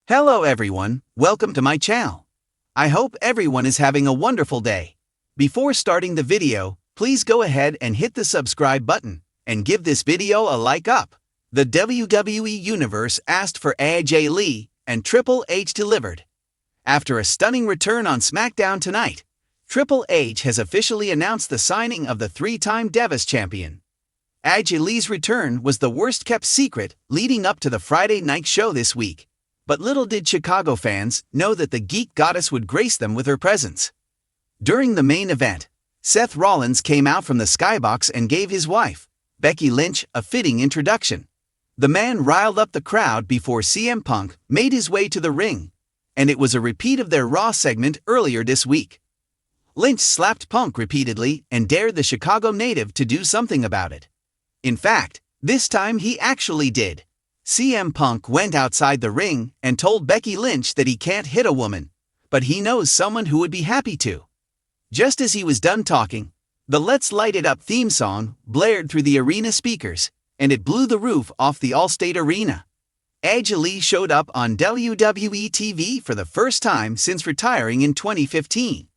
Hello everyone, welcome to my channel. I hope everyone is having a wonderful day. Before starting the video, please go ahead and hit the subscribe button and give this video a like up. The WWE Universe asked for AJ Lee and Triple H delivered. After a stunning return on SmackDown tonight, Triple H has officially announced the signing of the three-time Divas champion. AJ Lee's return was the worst-kept secret leading up to the Friday night show this week. But little did Chicago fans know that the Geek Goddess would grace them with her presence. During the main event, Seth Rollins came out from the skybox and gave his wife, Becky Lynch, a fitting introduction. The man riled up the crowd before CM Punk made his way to the ring, and it was a repeat of their Raw segment earlier this week. Lynch slapped Punk repeatedly and dared the Chicago native to do something about it. In fact, this time he actually did. CM Punk went outside the ring and told Becky Lynch that he can't hit a woman, but he knows someone who would be happy to. Just as he was done talking, the Let's Light It Up theme song blared through the arena speakers, and it blew the roof off the Allstate Arena. AJ Lee showed up on WWE TV for the first time since retiring in 2015.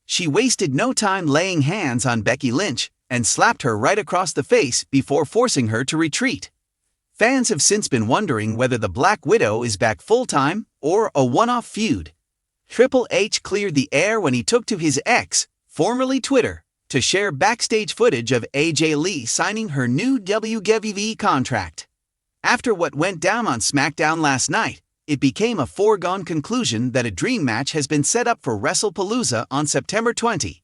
She wasted no time laying hands on Becky Lynch and slapped her right across the face before forcing her to retreat. Fans have since been wondering whether the Black Widow is back full-time or a one-off feud. Triple H cleared the air when he took to his X, formerly Twitter, to share backstage footage of AJ Lee signing her new WWE contract. After what went down on SmackDown last night, it became a foregone conclusion that a dream match has been set up for WrestlePalooza on September 20.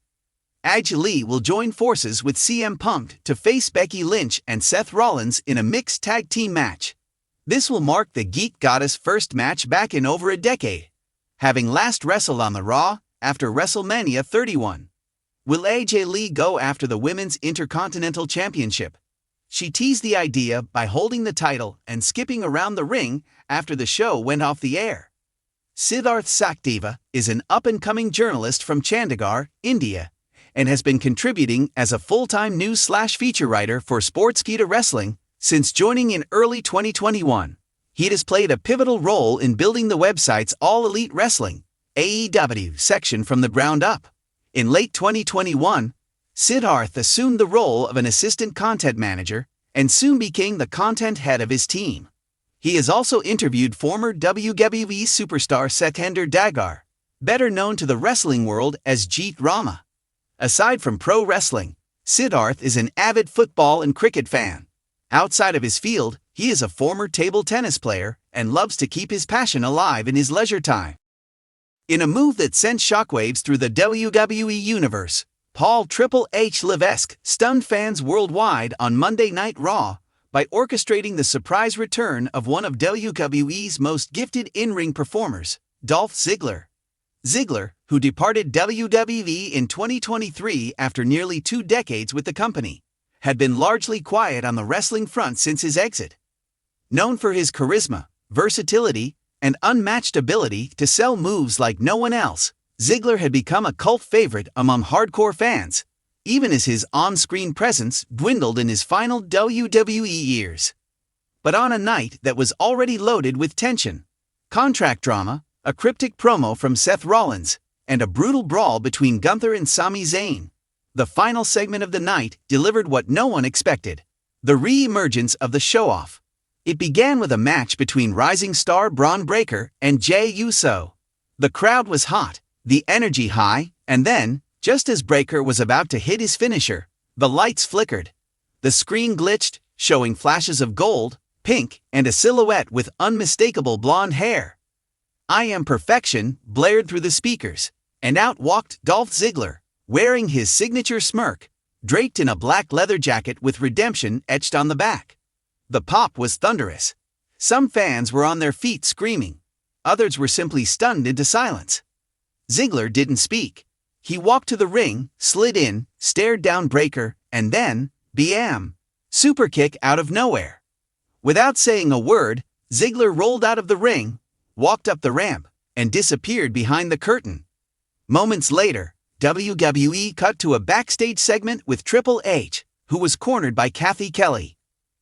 AJ Lee will join forces with CM Punk to face Becky Lynch and Seth Rollins in a mixed tag team match. This will mark the Geek Goddess' first match back in over a decade, having last wrestled on the Raw after WrestleMania 31. Will AJ Lee go after the Women's Intercontinental Championship? She teased the idea by holding the title and skipping around the ring after the show went off the air. Siddharth Sakdeva is an up-and-coming journalist from Chandigarh, India, and has been contributing as a full-time news/feature writer for Sportskeeda Wrestling since joining in early 2021. He has played a pivotal role in building the website's All Elite Wrestling (AEW) section from the ground up. In late 2021, Siddharth assumed the role of an assistant content manager and soon became the content head of his team. He has also interviewed former WWE superstar Satinder Dagar, better known to the wrestling world as Jeet Rama. Aside from pro wrestling, Siddharth is an avid football and cricket fan. Outside of his field, he is a former table tennis player and loves to keep his passion alive in his leisure time. In a move that sent shockwaves through the WWE Universe, Paul Triple H Levesque stunned fans worldwide on Monday Night Raw by orchestrating the surprise return of one of WWE's most gifted in-ring performers, Dolph Ziggler. Ziggler, who departed WWE in 2023 after nearly 2 decades with the company, had been largely quiet on the wrestling front since his exit. Known for his charisma, versatility, and unmatched ability to sell moves like no one else, Ziggler had become a cult favorite among hardcore fans, even as his on-screen presence dwindled in his final WWE years. But on a night that was already loaded with tension, contract drama, a cryptic promo from Seth Rollins, and a brutal brawl between Gunther and Sami Zayn, the final segment of the night delivered what no one expected: the re-emergence of the show-off. It began with a match between rising star Braun Breaker and Jey Uso. The crowd was hot, the energy high, and then, just as Breaker was about to hit his finisher, the lights flickered. The screen glitched, showing flashes of gold, pink, and a silhouette with unmistakable blonde hair. "I Am Perfection" blared through the speakers, and out walked Dolph Ziggler, wearing his signature smirk, draped in a black leather jacket with redemption etched on the back. The pop was thunderous. Some fans were on their feet screaming. Others were simply stunned into silence. Ziggler didn't speak. He walked to the ring, slid in, stared down Breaker, and then, bam! Superkick out of nowhere. Without saying a word, Ziggler rolled out of the ring, walked up the ramp, and disappeared behind the curtain. Moments later, WWE cut to a backstage segment with Triple H, who was cornered by Kathy Kelly.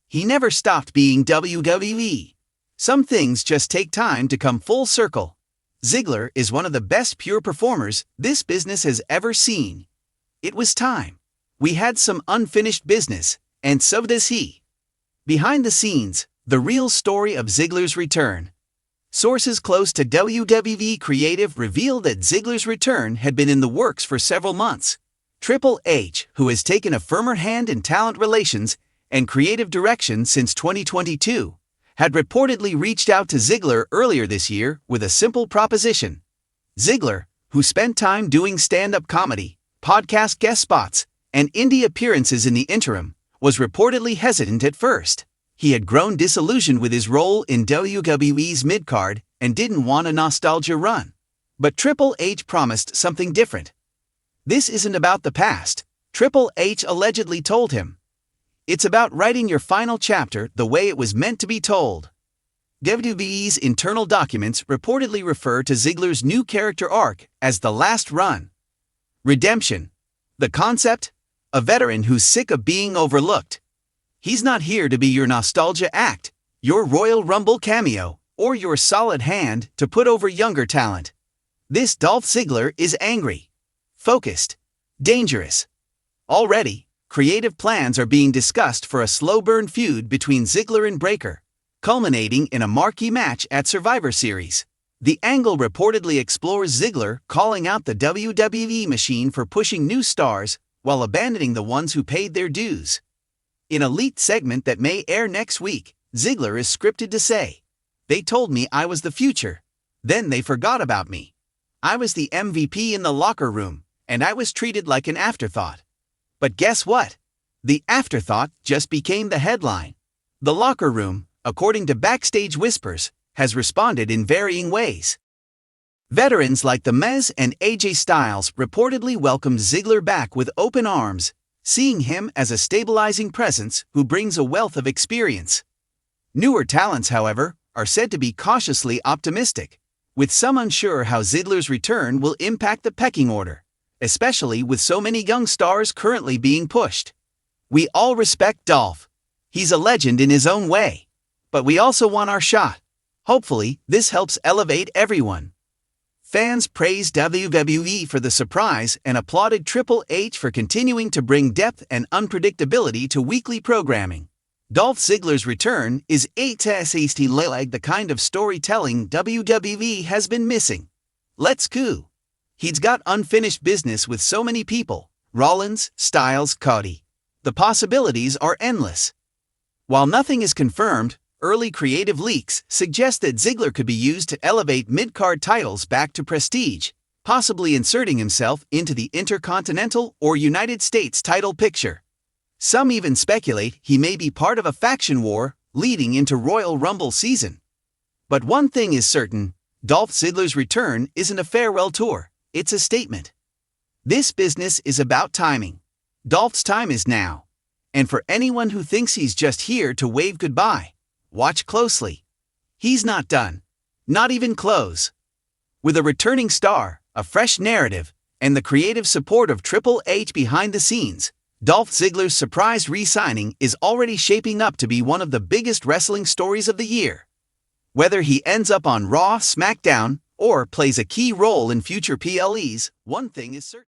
He never stopped being WWE. Some things just take time to come full circle. Ziggler is one of the best pure performers this business has ever seen. It was time. We had some unfinished business, and so does he. Behind the scenes, the real story of Ziggler's return. Sources close to WWE Creative revealed that Ziggler's return had been in the works for several months. Triple H, who has taken a firmer hand in talent relations and creative direction since 2022, had reportedly reached out to Ziggler earlier this year with a simple proposition. Ziggler, who spent time doing stand-up comedy, podcast guest spots, and indie appearances in the interim, was reportedly hesitant at first. He had grown disillusioned with his role in WWE's mid-card and didn't want a nostalgia run. But Triple H promised something different. This isn't about the past, Triple H allegedly told him. It's about writing your final chapter the way it was meant to be told. WWE's internal documents reportedly refer to Ziggler's new character arc as the last run. Redemption. The concept? A veteran who's sick of being overlooked. He's not here to be your nostalgia act, your Royal Rumble cameo, or your solid hand to put over younger talent. This Dolph Ziggler is angry, focused, dangerous. Already, creative plans are being discussed for a slow-burn feud between Ziggler and Breakker, culminating in a marquee match at Survivor Series. The angle reportedly explores Ziggler calling out the WWE machine for pushing new stars while abandoning the ones who paid their dues. In a leaked segment that may air next week, Ziggler is scripted to say, "They told me I was the future. Then they forgot about me. I was the MVP in the locker room, and I was treated like an afterthought. But guess what? The afterthought just became the headline." The locker room, according to backstage whispers, has responded in varying ways. Veterans like The Miz and AJ Styles reportedly welcomed Ziggler back with open arms, seeing him as a stabilizing presence who brings a wealth of experience. Newer talents, however, are said to be cautiously optimistic, with some unsure how Ziggler's return will impact the pecking order, especially with so many young stars currently being pushed. We all respect Dolph. He's a legend in his own way. But we also want our shot. Hopefully, this helps elevate everyone. Fans praised WWE for the surprise and applauded Triple H for continuing to bring depth and unpredictability to weekly programming. Dolph Ziggler's return is the kind of storytelling WWE has been missing. Let's go. He's got unfinished business with so many people: Rollins, Styles, Cody. The possibilities are endless. While nothing is confirmed, early creative leaks suggest that Ziggler could be used to elevate mid-card titles back to prestige, possibly inserting himself into the Intercontinental or United States title picture. Some even speculate he may be part of a faction war leading into Royal Rumble season. But one thing is certain, Dolph Ziggler's return isn't a farewell tour, it's a statement. This business is about timing. Dolph's time is now. And for anyone who thinks he's just here to wave goodbye, watch closely. He's not done. Not even close. With a returning star, a fresh narrative, and the creative support of Triple H behind the scenes, Dolph Ziggler's surprise re-signing is already shaping up to be one of the biggest wrestling stories of the year. Whether he ends up on Raw, SmackDown, or plays a key role in future PLEs, one thing is certain.